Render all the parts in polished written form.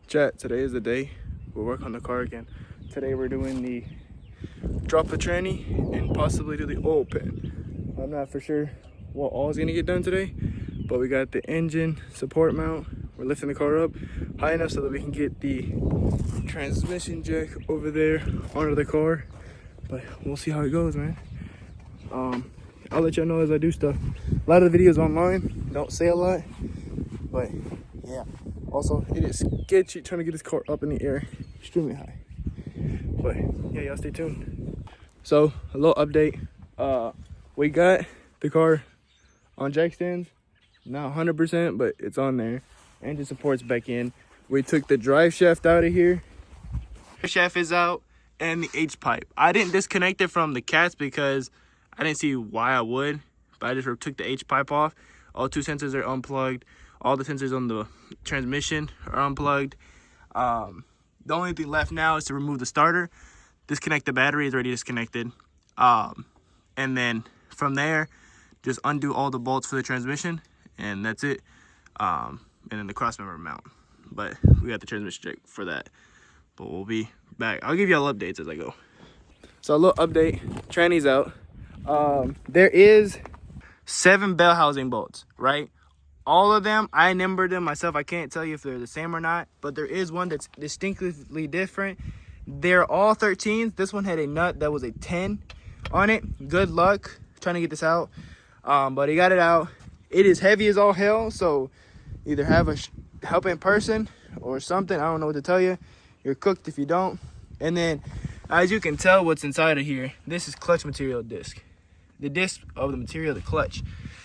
Chat, today is the day we'll work on the car again. Today we're doing the drop a tranny and possibly do the oil pan. I'm not for sure what all is gonna get done today, but we got the engine support mount. We're lifting the car up high enough so that we can get the transmission jack over there onto the car. But we'll see how it goes, man. I'll let y'all know as I do stuff. A lot of the videos online don't say a lot, but yeah. Also, it is sketchy trying to get this car up in the air extremely high. But yeah, y'all stay tuned. So a little update. We got the car on jack stands, not 100%, but it's on there. Engine support's back in. We took the drive shaft out of here. The shaft is out and the H pipe. I didn't disconnect it from the cats because I didn't see why I would, but I just took the H pipe off. All two sensors are unplugged. All the sensors on the transmission are unplugged. The only thing left now is to remove the starter. Disconnect the battery, is already disconnected. And then from there, just undo all the bolts for the transmission, and that's it. And then the crossmember mount. But we got the transmission jack for that. But we'll be back. I'll give y'all updates as I go. So a little update, tranny's out. There is 7 bell housing bolts, right? All of them, I numbered them myself. I can't tell you if they're the same or not, but there is one that's distinctly different. They're all 13s. This one had a nut that was a 10 on it. Good luck trying to get this out. But he got it out. It is heavy as all hell, so either have a helping person or something. I don't know what to tell you. You're cooked if you don't. And then, as you can tell what's inside of here, this is clutch material disc. The disc of the material, the clutch.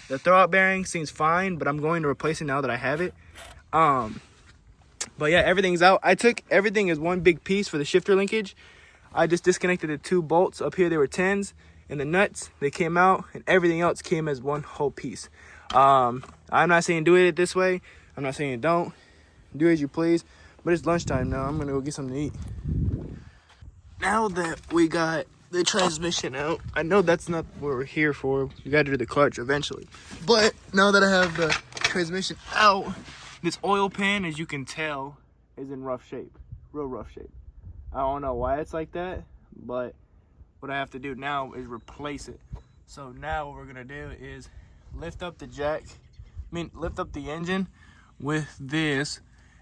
The throwout bearing seems fine, but I'm going to replace it now that I have it. But yeah, everything's out. I took everything as one big piece for the shifter linkage. I just disconnected the 2 bolts up here. They were 10s, and the nuts, they came out, and everything else came as one whole piece. I'm not saying do it this way. I'm not saying don't. Do as you please. But it's lunchtime now. I'm gonna go get something to eat. Now that we got the transmission out, I know that's not what we're here for. We gotta do the clutch eventually. But now that I have the transmission out, this oil pan, as you can tell, is in rough shape. Real rough shape. I don't know why it's like that, but what I have to do now is replace it. So now what we're gonna do is lift up the lift up the engine with this,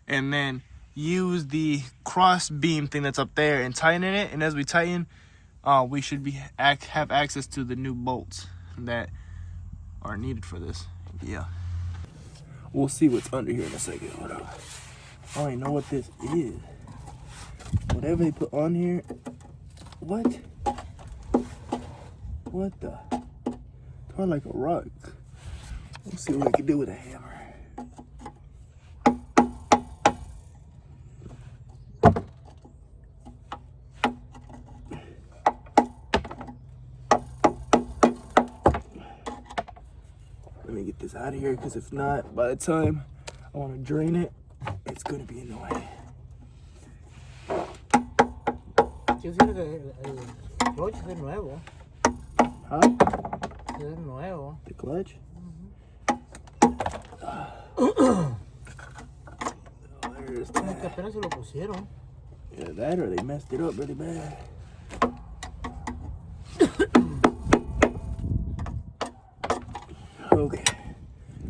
and then use the cross beam thing that's up there and tighten it. And as we tighten, we should have access to the new bolts that are needed for this. Yeah. We'll see what's under here in a second. Hold on. I don't even know what this is. Whatever they put on here. What? What the? Kind of like a rug. Let's see what we can do with a hammer. Let me get this out of here, because if not, by the time I want to drain it, it's going to be in the way. Yo siento que el clutch es nuevo. Huh? Es nuevo. The clutch? Como que apenas se lo pusieron. Yeah, that or they messed it up really bad. Okay.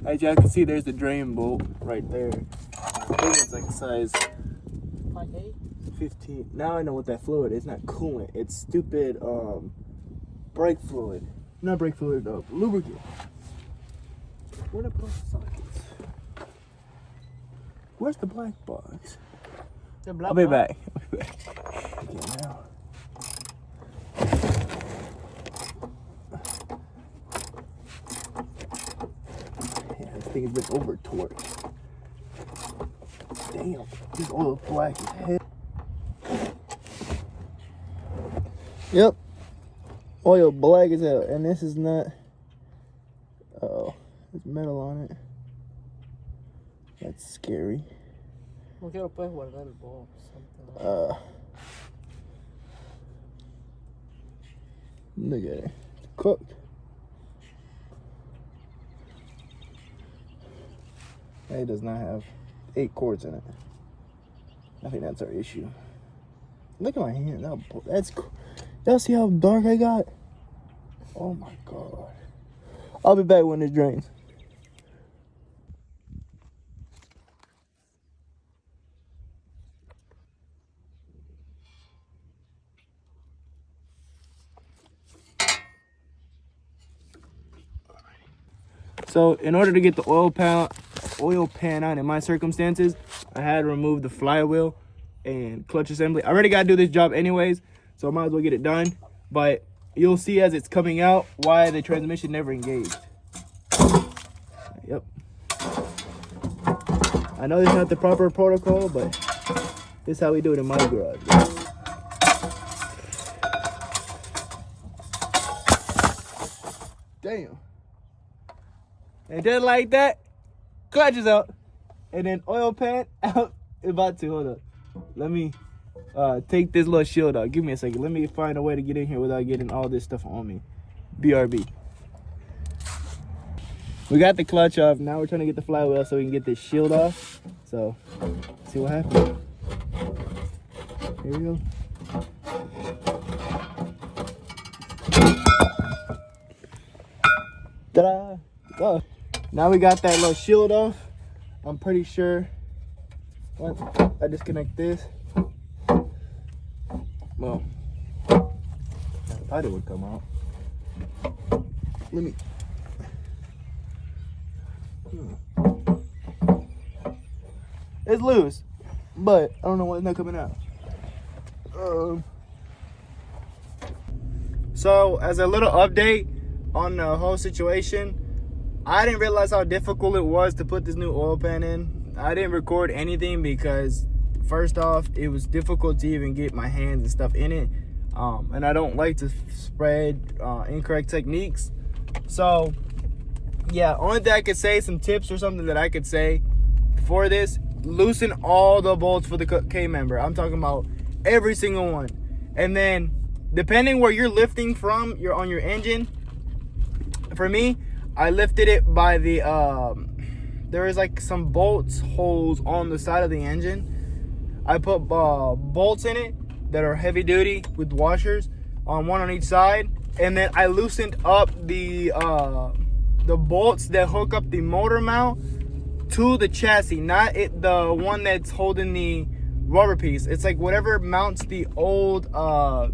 As y'all can see, there's the drain bolt right there. I think it's like size 15. Now I know what that fluid is. It's not coolant. It's stupid brake fluid. Not brake fluid, lubricant. Where the both sockets? Where's the black box? The black I'll be box? back. Okay, now. Yeah, this thing has been over torqued. Damn, this oil is black as hell. Yep, oil black as hell, and this is not. Oh, there's metal on it. That's scary. No quiero puedes guardar el box. Look at it. It's cooked. It does not have 8 quarts in it. I think that's our issue. Look at my hand. Y'all see how dark I got? Oh my God. I'll be back when this drains. So in order to get the oil pan out in my circumstances, I had to remove the flywheel and clutch assembly. I already got to do this job anyways, so I might as well get it done. But you'll see as it's coming out why the transmission never engaged. Yep. I know this is not the proper protocol, but this is how we do it in my garage. Damn. And just like that, clutch is out. And then oil pan out. About to, hold up. Let me take this little shield out. Give me a second. Let me find a way to get in here without getting all this stuff on me. BRB. We got the clutch off. Now we're trying to get the flywheel so we can get this shield off. So, see what happens. Here we go. Ta-da! Oh. Now we got that little shield off. I'm pretty sure once I disconnect this, well, I thought it would come out. Let me. It's loose, but I don't know why it's not coming out. So as a little update on the whole situation, I didn't realize how difficult it was to put this new oil pan in. I didn't record anything because first off, it was difficult to even get my hands and stuff in it. And I don't like to spread incorrect techniques. So yeah, only thing I could say, some tips or something that I could say for this: loosen all the bolts for the K-member. I'm talking about every single one. And then depending where you're lifting from, you're on your engine. For me, I lifted it by the there is like some bolts holes on the side of the engine. I put bolts in it that are heavy duty with washers on one on each side, and then I loosened up the bolts that hook up the motor mount to the chassis, not the one that's holding the rubber piece. It's like whatever mounts the old how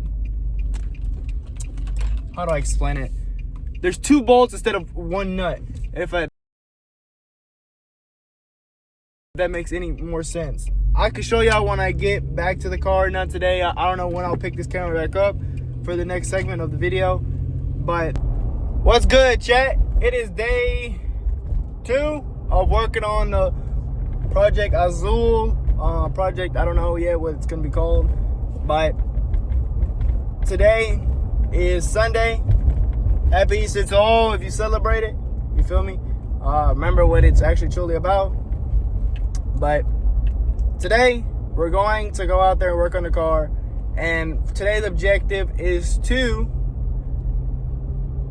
do I explain it? There's two bolts instead of one nut. If that makes any more sense. I could show y'all when I get back to the car. Not today. I don't know when I'll pick this camera back up for the next segment of the video. But what's good, chat? It is day 2 of working on the Project Azul project. I don't know yet what it's gonna be called, but today is Sunday. Happy Easter to all if you celebrate it. You feel me? Remember what it's actually truly about. But today we're going to go out there and work on the car, and today's objective is to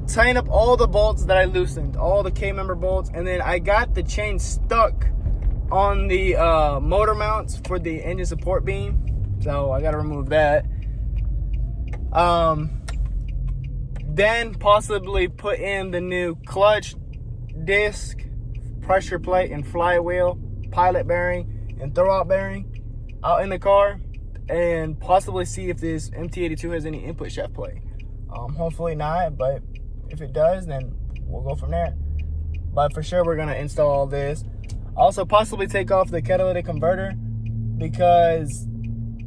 tighten up all the bolts that I loosened, all the K-member bolts, and then I got the chain stuck on the motor mounts for the engine support beam, so I got to remove that. Then possibly put in the new clutch, disc, pressure plate, and flywheel, pilot bearing, and throwout bearing out in the car, and possibly see if this MT82 has any input shaft play. Hopefully not, but if it does, then we'll go from there. But for sure, we're gonna install all this. Also, possibly take off the catalytic converter, because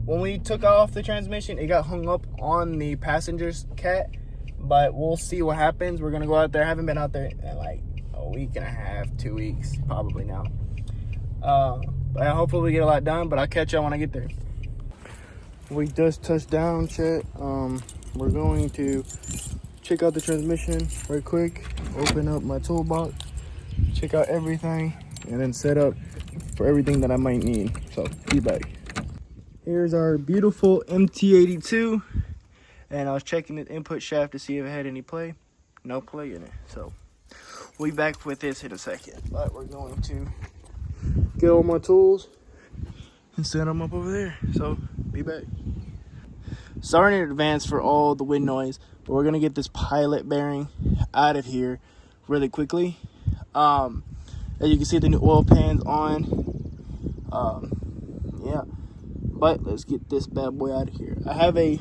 when we took off the transmission, it got hung up on the passenger's cat. But we'll see what happens. We're gonna go out there. I haven't been out there in like a week and a half, 2 weeks, probably now. But hopefully we get a lot done, but I'll catch y'all when I get there. We just touched down, chat. We're going to check out the transmission right quick, open up my toolbox, check out everything, and then set up for everything that I might need. So be back. Here's our beautiful MT82, and I was checking the input shaft to see if it had any play. No play in it, so we'll be back with this in a second. But we're going to get all my tools and set them up over there. So be back. Sorry in advance for all the wind noise, but we're gonna get this pilot bearing out of here really quickly. As you can see, the new oil pan's on. Yeah, but let's get this bad boy out of here. I have a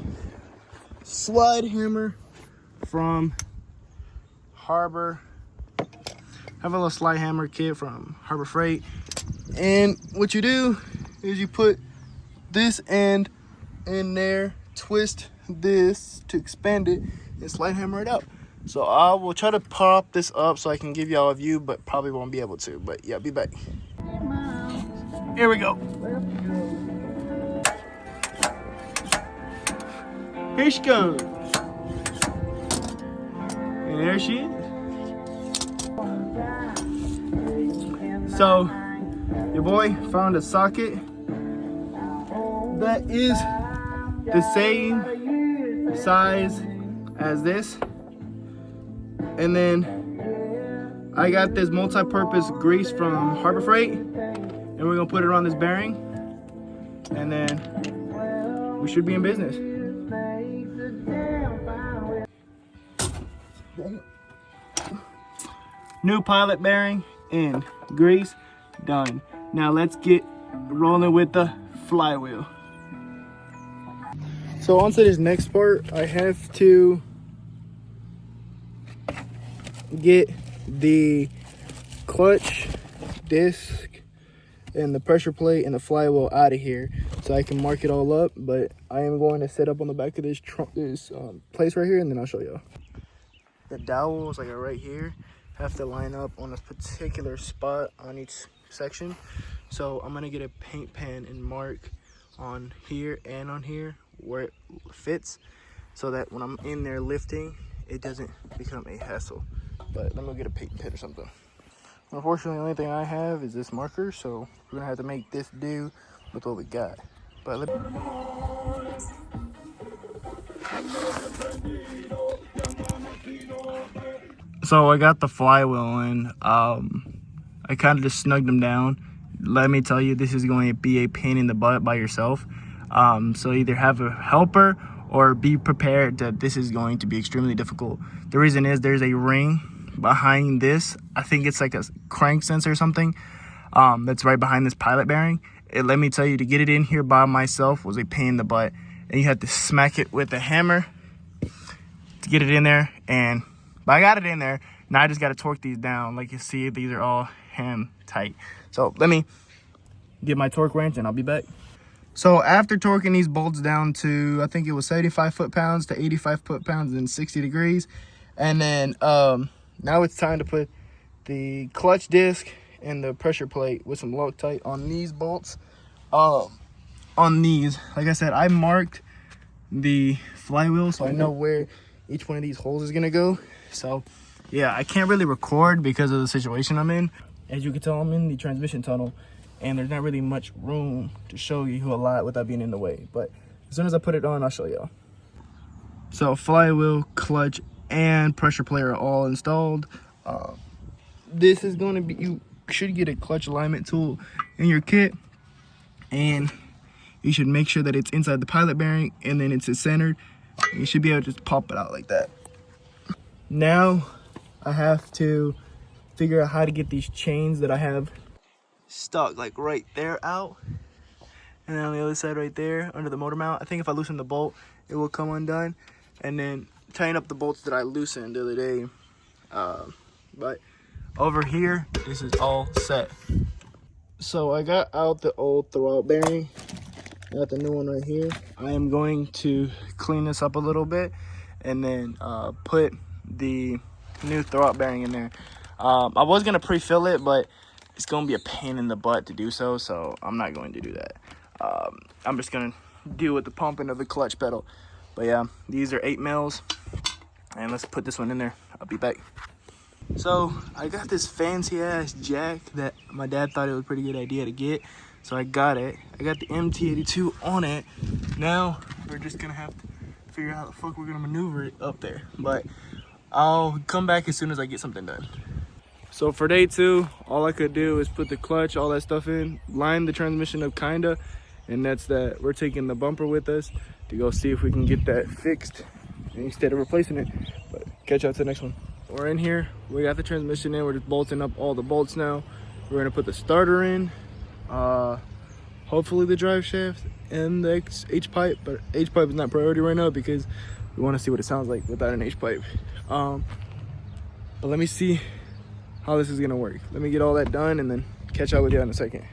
slide hammer from Harbor. I have a little slide hammer kit from Harbor Freight, and what you do is you put this end in there, twist this to expand it, and slide hammer it out. So I will try to pop this up so I can give y'all a view, but probably won't be able to. But yeah, be back. Here we go. Here she comes. And there she is. So your boy found a socket that is the same size as this. And then I got this multi-purpose grease from Harbor Freight, and we're gonna put it on this bearing, and then we should be in business. New pilot bearing and grease done. Now let's get rolling with the flywheel. So on to this next part, I have to get the clutch disc and the pressure plate and the flywheel out of here so I can mark it all up. But I am going to set up on the back of this place right here, and then I'll show y'all. The dowels, like right here, have to line up on a particular spot on each section. So I'm gonna get a paint pen and mark on here and on here where it fits, so that when I'm in there lifting, it doesn't become a hassle. But let me go get a paint pen or something. Unfortunately, the only thing I have is this marker, so we're gonna have to make this do with what we got. But so I got the flywheel in. I kind of just snugged them down. Let me tell you, this is going to be a pain in the butt by yourself. So either have a helper or be prepared that this is going to be extremely difficult. The reason is there's a ring behind this. I think it's like a crank sensor or something, that's right behind this pilot bearing. Let me tell you, to get it in here by myself was a pain in the butt. And you have to smack it with a hammer to get it in there. But I got it in there. Now I just got to torque these down. Like you see, these are all hand tight. So let me get my torque wrench and I'll be back. So after torquing these bolts down to, I think it was 75 foot-pounds to 85 foot-pounds in 60 degrees. And then now it's time to put the clutch disc and the pressure plate with some Loctite on these bolts. On these, like I said, I marked the flywheel so I know where each one of these holes is gonna go. So yeah, I can't really record because of the situation I'm in. As you can tell, I'm in the transmission tunnel, and there's not really much room to show you a lot without being in the way. But as soon as I put it on, I'll show y'all. So flywheel, clutch, and pressure plate are all installed. This is going to be, you should get a clutch alignment tool in your kit, and you should make sure that it's inside the pilot bearing and then it's centered. You should be able to just pop it out like that. Now I have to figure out how to get these chains that I have stuck like right there out, and then on the other side right there under the motor mount. I think if I loosen the bolt, it will come undone, and then tighten up the bolts that I loosened the other day. But over here, this is all set. So I got out the old throwout bearing. I got the new one right here. I am going to clean this up a little bit and then put the new throwout bearing in there. I was gonna pre-fill it, but it's gonna be a pain in the butt to do so, so I'm not going to do that. I'm just gonna deal with the pumping of the clutch pedal. But yeah, these are 8 mils, and let's put this one in there. I'll be back. So I got this fancy ass jack that my dad thought it was a pretty good idea to get, so I got it. I got the MT82 on it. Now we're just gonna have to figure out how the fuck we're gonna maneuver it up there, but I'll come back as soon as I get something done. So for day 2, all I could do is put the clutch, all that stuff in, line the transmission up kinda, and that's that we're taking the bumper with us to go see if we can get that fixed instead of replacing it. But catch out to the next one. We're in here, we got the transmission in, we're just bolting up all the bolts now. We're gonna put the starter in, hopefully the drive shaft and the H pipe, but H pipe is not priority right now because we want to see what it sounds like without an H pipe. But let me see how this is gonna work. Let me get all that done and then catch up with you in a second.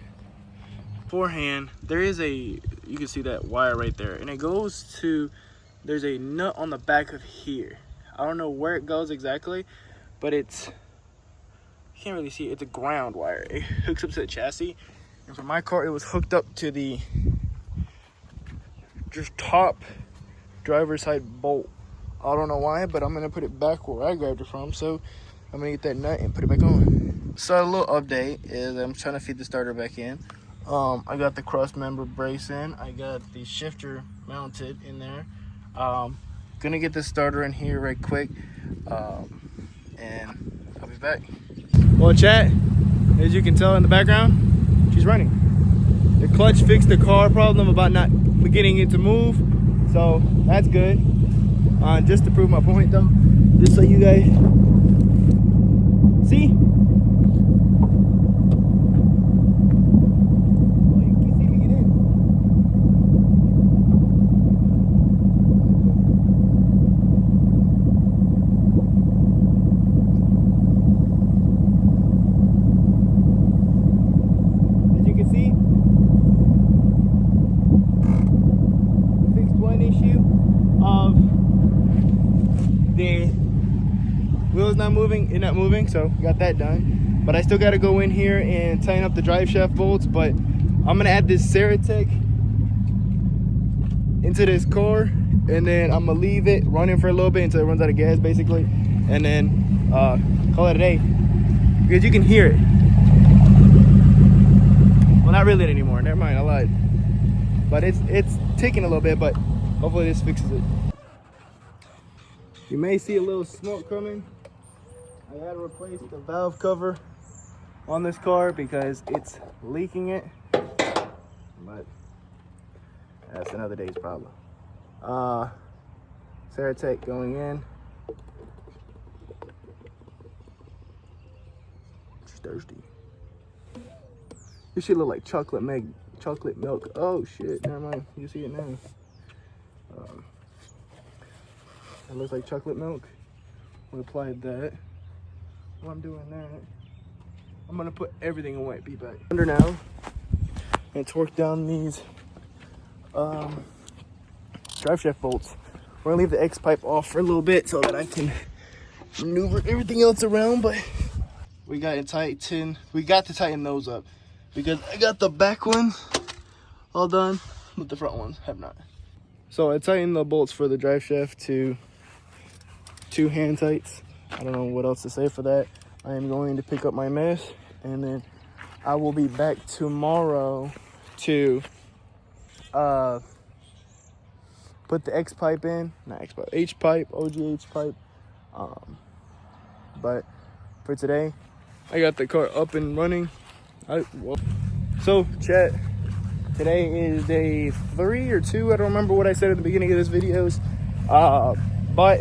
Beforehand, there is you can see that wire right there, and it goes to, there's a nut on the back of here. I don't know where it goes exactly, but it's, you can't really see it. It's a ground wire. It hooks up to the chassis, and for my car, it was hooked up to the just top driver's side bolt. I don't know why, but I'm gonna put it back where I grabbed it from, so I'm gonna get that nut and put it back on. So a little update is I'm trying to feed the starter back in. I got the cross member brace in. I got the shifter mounted in there. Gonna get the starter in here right quick, and I'll be back. Well, chat, as you can tell in the background, she's running. The clutch fixed the car problem about not getting it to move, so that's good. Just to prove my point though, just so you guys see. Not moving, so got that done. But I still got to go in here and tighten up the drive shaft bolts. But I'm gonna add this Ceratec into this car, and then I'm gonna leave it running for a little bit until it runs out of gas, basically, and then call it a day, because you can hear it. Well, not really anymore. Never mind, I lied. But it's ticking a little bit, but hopefully this fixes it. You may see a little smoke coming. I had to replace the valve cover on this car because it's leaking it, but that's another day's problem. Ceratec going in. She's thirsty. This shit look like chocolate milk. Oh shit, never mind. You see it now. It looks like chocolate milk. We applied that. While I'm doing that, I'm gonna put everything away. Be back. Under now, and torque down these drive shaft bolts. We're gonna leave the X pipe off for a little bit so that I can maneuver everything else around. But we got to tighten those up because I got the back ones all done, but the front ones have not. So I tightened the bolts for the drive shaft to 2 hand tights. I don't know what else to say for that. I am going to pick up my mess, and then I will be back tomorrow to put the X pipe in, not X pipe, H pipe, OGH pipe. But for today, I got the car up and running. So chat, today is day 3 or 2. I don't remember what I said at the beginning of this videos. But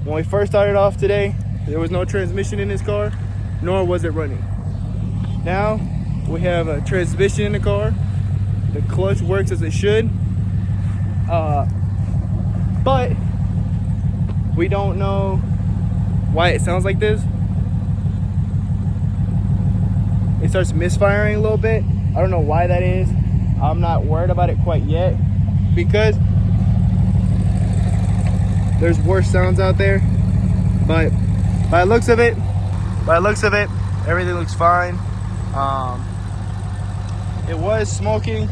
when we first started off today, there was no transmission in this car, nor was it running. Now we have a transmission in the car. The clutch works as it should. But we don't know why it sounds like this. It starts misfiring a little bit. I don't know why that is. I'm not worried about it quite yet because there's worse sounds out there. But by the looks of it, everything looks fine. It was smoking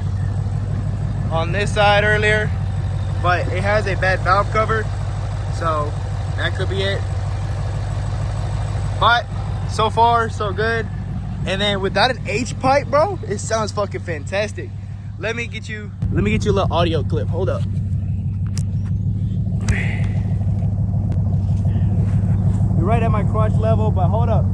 on this side earlier, but it has a bad valve cover, so that could be it. But so far so good. And then without an H pipe, bro, it sounds fucking fantastic. Let me get you a little audio clip. Hold up. You're right at my crotch level, but hold up.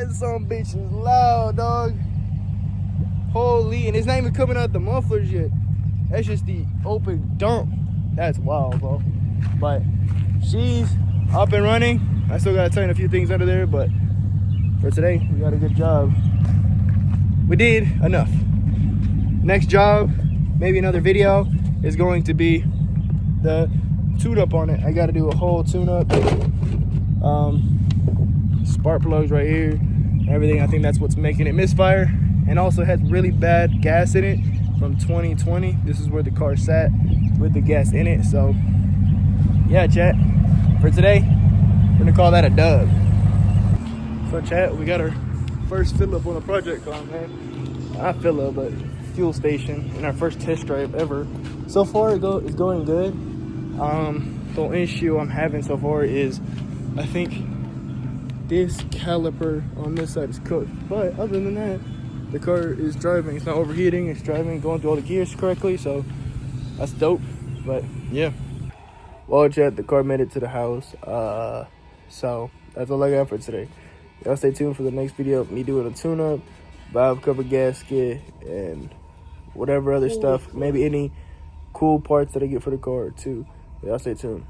That some bitch is loud, dog. Holy, and it's not even coming out the mufflers yet. That's just the open dump. That's wild, bro. But she's up and running. I still gotta tighten a few things under there, but for today, we got a good job. We did enough. Next job, maybe another video, is going to be the tune-up on it. I gotta do a whole tune-up. Spark plugs right here, everything. I think that's what's making it misfire, and also has really bad gas in it from 2020. This is where the car sat with the gas in it. So yeah, chat, for today we're gonna call that a dub. So chat, we got our first fill up on the project car, man. Not fill up, but fuel station, in our first test drive ever. So far it's going good. The only issue I'm having so far is I think this caliper on this side is cooked, but other than that, the car is driving. It's not overheating. It's driving, going through all the gears correctly, so that's dope. But yeah, well chat, the car made it to the house. So that's all I got for today. Y'all stay tuned for the next video of me doing a tune-up, valve cover gasket, and whatever other stuff, maybe any cool parts that I get for the car too. Y'all stay tuned.